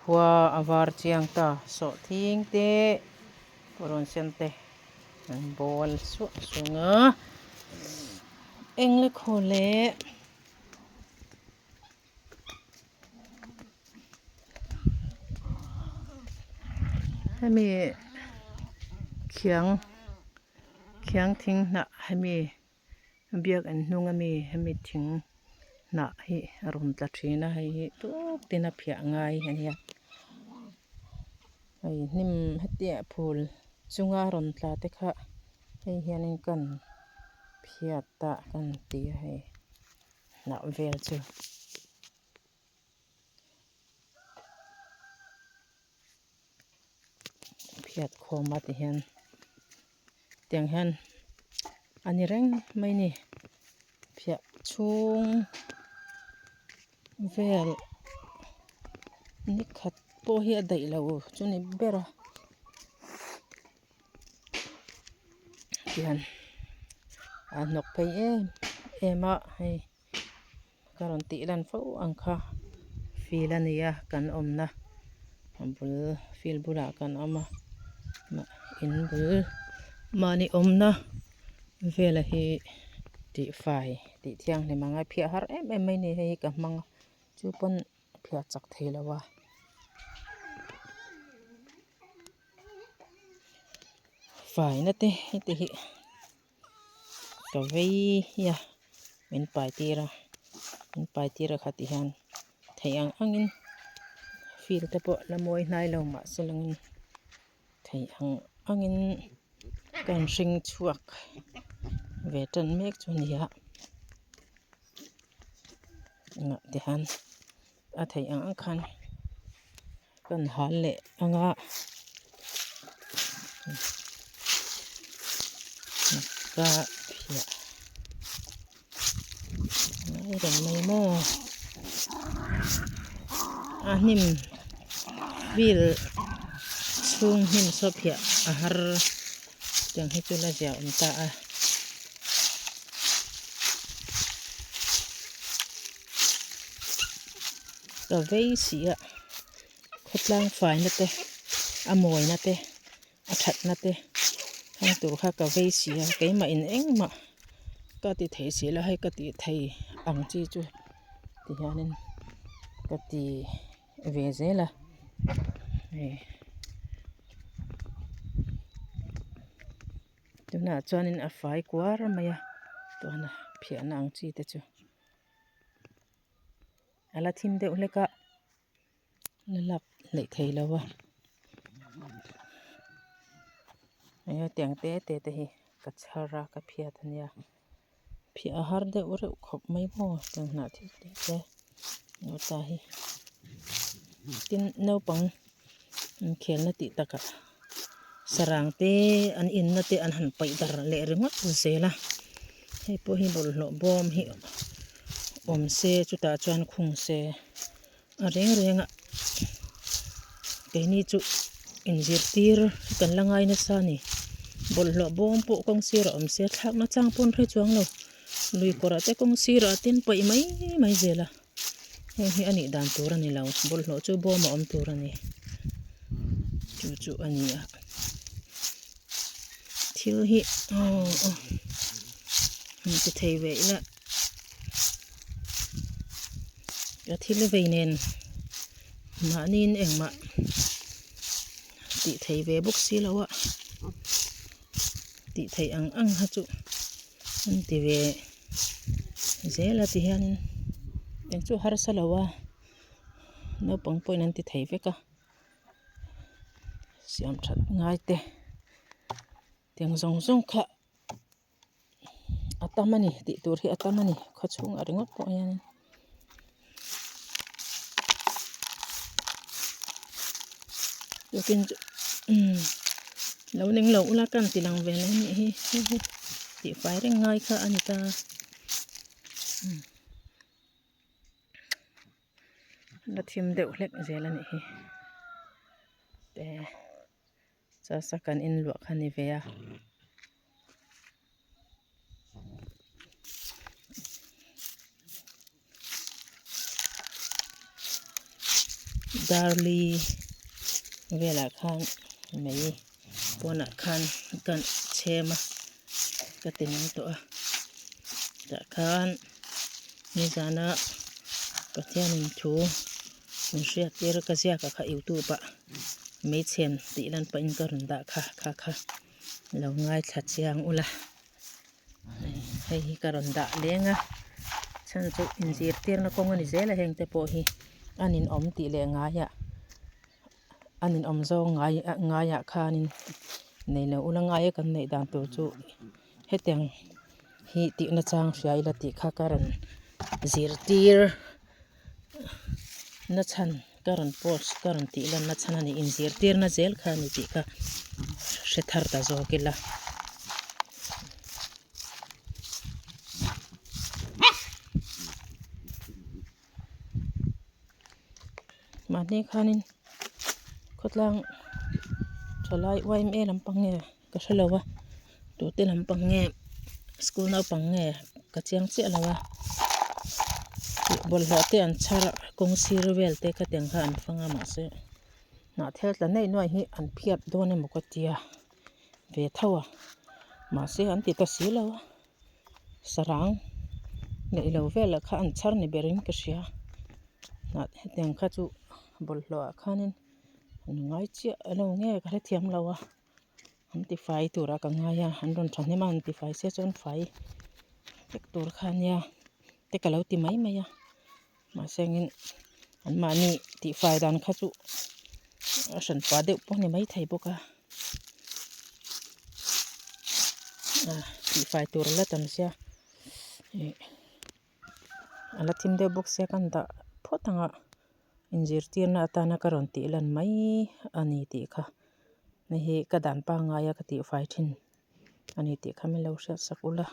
khua avar chiang ta so thing te poron sen te an bol su sunga engle khole hemi khiang thing na hemi biak an hnung ami hemi thing na hi ron tla thina hi tuk tina phia ngai ania ai hnim hetia phul chunga ron tla te kha hei hianin kan phia ta kan ti hei na vel chu phiat khoma ti hian tiang hian ani reng mai ni phia chung vel ni khat po hi a dai lo chuni bera tian a nok phei ema hei karon ti lan fo angkha fil ania kan omna bul fil bula kan ama in bul mani omna vela hi ti fai ti thiang le manga phia har em mai ni hei ka mang chu pon phia chak theilawa fai na te hi ka vei ya min pai tira khati han theiang angin fil te po lamoi hnai lo ma selangin theiang angin kan ring chuak ve tan mek chu nia nga te han a theiang ang khan kan hal le anga ka phia ngai reng mai mo a hnim bil chung hnim so phia a har chang hi chu la ja ta a ka vei sia khotlang fai na te a moi na te a that na te hang tur kha ka vei sia keima in engma ka ti thei sila hai ka ti thei ang chi chu ti hianin ka ti ve zela tuna chuanin a fai kwar maya tuna phia na ang chi te chu ala thim de uleka lalap le thei lawa ayo tiang te hi ka chhara ka phia thania phia har de ure khop mai mo tang na thi te no ta hi tin no pang khel na ti taka sarang te an in na te an han pai dar le ringot zela hei po hi bol lo bom hi om se chuta chuan khung se a renga ke ni chu in zirtir kan langai na sa ni bol lo bom po kong sira om se thak na chang pon re chuang lo lui kora te kong sira tin pai mai zela hi ani dan tur ani lo bol lo chu bom om tur ani chu ani a thil hi ti thei ve ina ya thil ve nen ma nin engma ti thei ve buk si lawa ti thei ang ha chu an ti ve zela ti hianin teng chu har salawa no pang point an ti thei ve ka siam that ngai te teng zong kha atamani ti tur hi atamani khachung aringot po yan yokin lo ning lo ula kan tilang ve le ni hi ti fai reng ngai kha anita la thim deuh hlek zela ni hi te cha sakan in luak khani ve a darli vela khan mai pona khan kan chema katin to a da khan ni zana pathian in thu min hriat ter ka zia ka kha youtube a mai chen ti lan pa in karun da kha lo ngai thla chiang ula hei karun da lenga chan chu injir tir na kong ani zela heng te po hi anin om ti le nga ya anin om zo nga ya khanin nei lo ula nga ya kan nei dan tur chu heteng hi ti na chang hriai la ti kha karan zir tir na chan karan post karan ti lan na chan ani injir tir na zel kha ni ti kha hre thar ta zo kila mani khanin khotlang thalai waim e lampang nge ka hrelowa tu te lampang nge school nau pang nge ka chiang che lawa bol hla te an chara kong sir vel te ka teng kha an fanga ma se na thel tla nei noi hi an phiat don e mokatia ve thawa ma se an ti ta si lawa sarang nei lo vel kha an char ni berin ka hria na teng kha chu bol hlo khanin ngai chi alo nge ka le thiam lawa an ti fai tura ka nga ya an ron thane man ti fai se chon fai tek tur khan ya te ka lo ti mai ya ma sengin an mani ti fai dan kha chu a san pa de po ni mai thai boka ti fai tur la tam sia ala thim de box se kan da photanga injir tir na ta na karon ti lan mai ani ti kha nei hi ka dan pa nga ya ka ti fai thin ani ti kha mi lo sha sakula